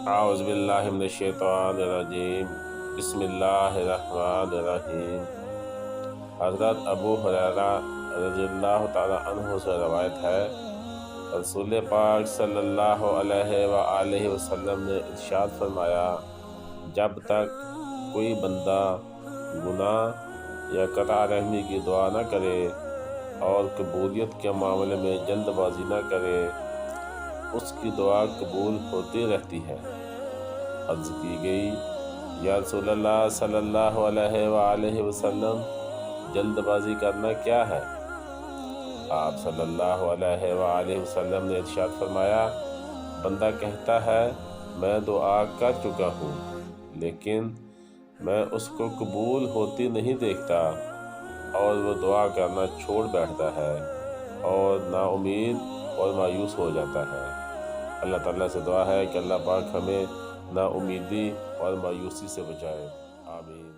اعوذ باللہ من الشیطان الرجیم بسم اللہ الرحمن الرحیم۔ حضرت ابو ہریرہ رضی اللہ تعالی عنہ سے روایت ہے، رسول پاک صلی اللہ علیہ وآلہ وسلم نے ارشاد فرمایا، جب تک کوئی بندہ گناہ یا قطع رحمی کی دعا نہ کرے اور قبولیت کے معاملے میں جلد بازی نہ کرے، اس کی دعا قبول ہوتی رہتی ہے۔ عرض کی گئی، یا رسول اللہ صلی اللہ علیہ وآلہ وسلم، جلد بازی کرنا کیا ہے؟ آپ صلی اللہ علیہ وآلہ وسلم نے ارشاد فرمایا، بندہ کہتا ہے میں دعا کر چکا ہوں لیکن میں اس کو قبول ہوتی نہیں دیکھتا، اور وہ دعا کرنا چھوڑ بیٹھتا ہے اور نا امید اور مایوس ہو جاتا ہے۔ اللہ تعالیٰ سے دعا ہے کہ اللہ پاک ہمیں نا امیدی اور مایوسی سے بچائے، آمین۔